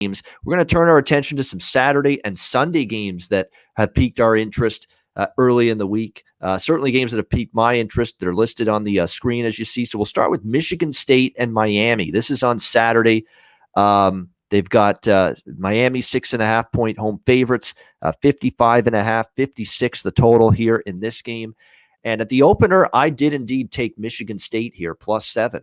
games. We're going to turn our attention to some Saturday and Sunday games that have piqued our interest early in the week. Certainly games that have piqued my interest. They're listed on the screen, as you see. So we'll start with Michigan State and Miami. This is on Saturday. They've got Miami 6.5-point home favorites, 55.5, 56 the total here in this game. And at the opener, I did indeed take Michigan State here, +7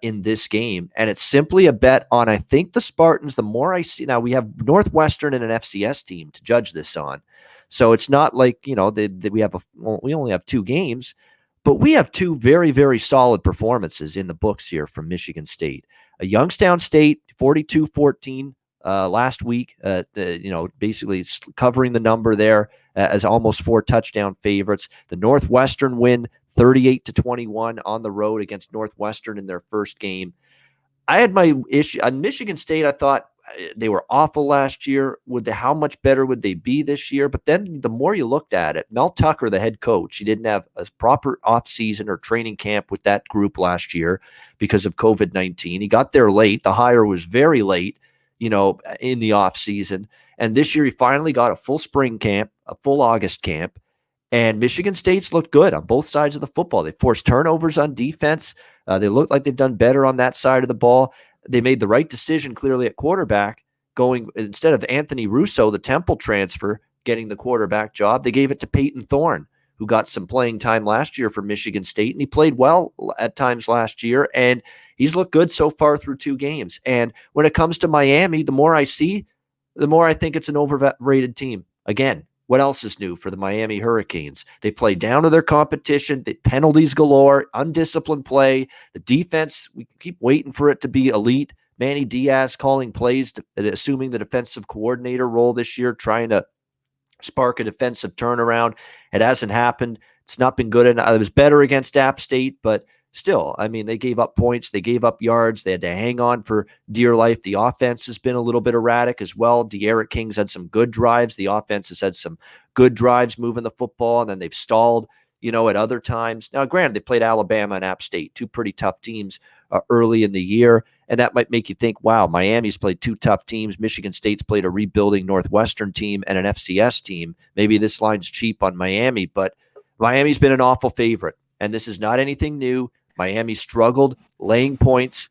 in this game. And it's simply a bet on, I think, the Spartans. The more I see, now we have Northwestern and an FCS team to judge this on. So it's not like, we only have 2 games, but we have 2 very, very solid performances in the books here from Michigan State. Youngstown State, 42-14 last week, basically covering the number there as almost 4 touchdown favorites. The Northwestern win 38-21 on the road against Northwestern in their first game. I had my issue on Michigan State. I thought they were awful last year. How much better would they be this year? But then the more you looked at it, Mel Tucker, the head coach, he didn't have a proper offseason or training camp with that group last year because of COVID-19. He got there late. The hire was very late, in the offseason. And this year he finally got a full spring camp, a full August camp. And Michigan State's looked good on both sides of the football. They forced turnovers on defense. They look like they've done better on that side of the ball. They made the right decision clearly at quarterback, going instead of Anthony Russo, the Temple transfer, getting the quarterback job. They gave it to Peyton Thorne, who got some playing time last year for Michigan State, and he played well at times last year, and he's looked good so far through 2 games. And when it comes to Miami, the more I see, the more I think it's an overrated team. Again, what else is new for the Miami Hurricanes? They play down to their competition. They penalties galore, undisciplined play. The defense, we keep waiting for it to be elite. Manny Diaz calling plays, assuming the defensive coordinator role this year, trying to spark a defensive turnaround. It hasn't happened. It's not been good. It was better against App State, but still, they gave up points. They gave up yards. They had to hang on for dear life. The offense has been a little bit erratic as well. De'Aaron King's had some good drives. The offense has had some good drives moving the football, and then they've stalled, at other times. Now, granted, they played Alabama and App State, 2 pretty tough teams early in the year, and that might make you think, wow, Miami's played 2 tough teams. Michigan State's played a rebuilding Northwestern team and an FCS team. Maybe this line's cheap on Miami, but Miami's been an awful favorite, and this is not anything new. Miami struggled laying points,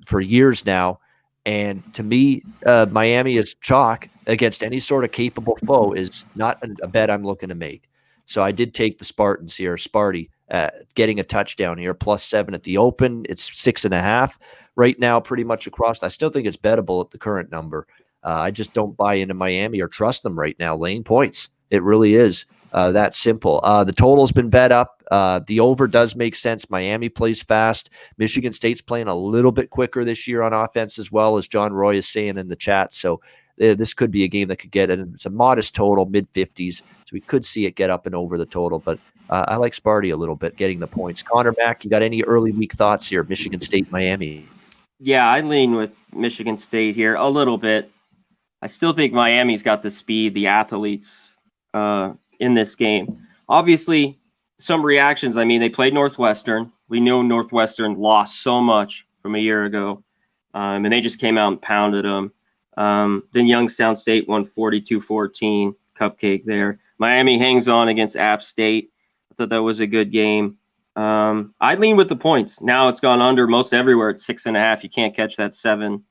for years now. And to me, Miami is chalk against any sort of capable foe is not a bet I'm looking to make. So I did take the Spartans here, Sparty, getting a touchdown here, +7 at the open. It's 6.5 right now, pretty much across. I still think it's bettable at the current number. I just don't buy into Miami or trust them right now laying points. It really is that simple. The total's been bet up. The over does make sense. Miami plays fast. Michigan State's playing a little bit quicker this year on offense as well, as John Roy is saying in the chat. So this could be a game that could get it. It's a modest total, mid-50s. So we could see it get up and over the total. But I like Sparty a little bit, getting the points. Conor, Mac, you got any early week thoughts here? Michigan State, Miami. Yeah, I lean with Michigan State here a little bit. I still think Miami's got the speed, the athletes in this game. Obviously, some reactions. They played Northwestern. We know Northwestern lost so much from a year ago, and they just came out and pounded them. Then Youngstown State won 42-14, cupcake there. Miami hangs on against App State. I thought that was a good game. I lean with the points. Now it's gone under most everywhere at 6.5. You can't catch that 7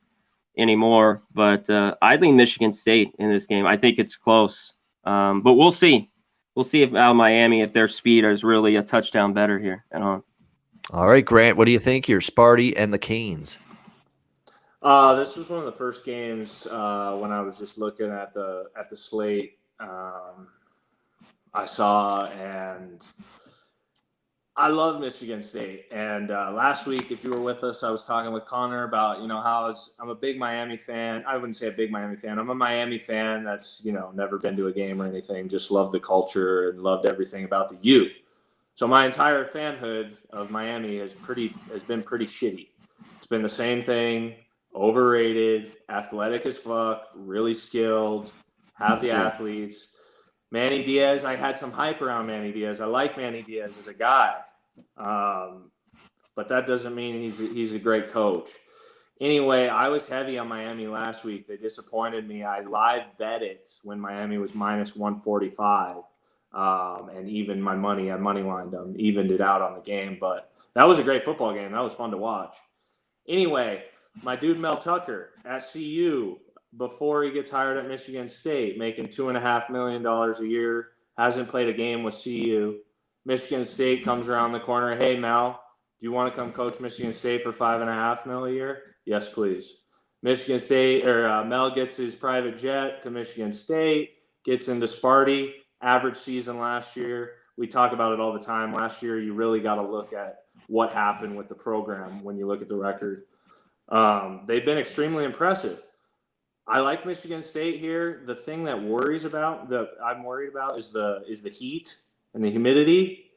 anymore. But I lean Michigan State in this game. I think it's close. But we'll see. We'll see if Miami, if their speed is really a touchdown better here and on. All right, Grant, what do you think here? Sparty and the Canes. This was one of the first games when I was just looking at the slate I saw, and I love Michigan State. And last week, if you were with us, I was talking with Conor about, how I'm a big Miami fan. I wouldn't say a big Miami fan. I'm a Miami fan that's, never been to a game or anything, just loved the culture and loved everything about the U. So my entire fanhood of Miami has been pretty shitty. It's been the same thing, overrated, athletic as fuck, really skilled, have the athletes. Manny Diaz, I had some hype around Manny Diaz. I like Manny Diaz as a guy, but that doesn't mean he's a great coach. Anyway, I was heavy on Miami last week. They disappointed me. I live bet it when Miami was minus 145. And even my money, I money lined them, evened it out on the game. But that was a great football game. That was fun to watch. Anyway, my dude Mel Tucker at CU, before he gets hired at Michigan State, making $2.5 million a year, hasn't played a game with CU. Michigan State comes around the corner. Hey, Mel, do you want to come coach Michigan State for $5.5 million a year? Yes, please. Michigan State, or Mel gets his private jet to Michigan State, gets into Sparty, average season last year. We talk about it all the time. Last year, you really got to look at what happened with the program when you look at the record. They've been extremely impressive. I like Michigan State here. The thing that I'm worried about is the heat and the humidity,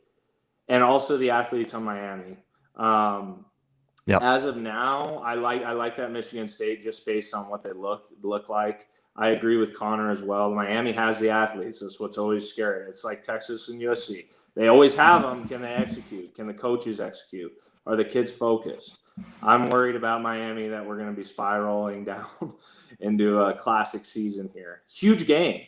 and also the athletes on Miami. Yep. As of now, I like that Michigan State just based on what they look like. I agree with Conor as well. Miami has the athletes. That's what's always scary. It's like Texas and USC. They always have them. Can they execute? Can the coaches execute? Are the kids focused? I'm worried about Miami that we're going to be spiraling down into a classic season here. Huge game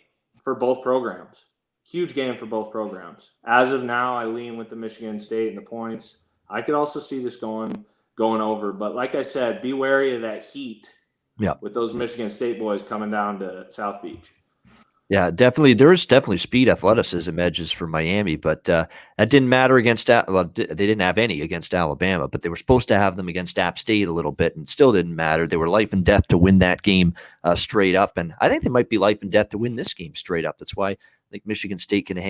for both programs. Huge game for both programs. As of now, I lean with the Michigan State and the points. I could also see this going over. But like I said, be wary of that heat with those Michigan State boys coming down to South Beach. Yeah, definitely. There's definitely speed, athleticism edges for Miami, but that didn't matter against. Well, they didn't have any against Alabama, but they were supposed to have them against App State a little bit, and it still didn't matter. They were life and death to win that game straight up, and I think they might be life and death to win this game straight up. That's why I think Michigan State can hang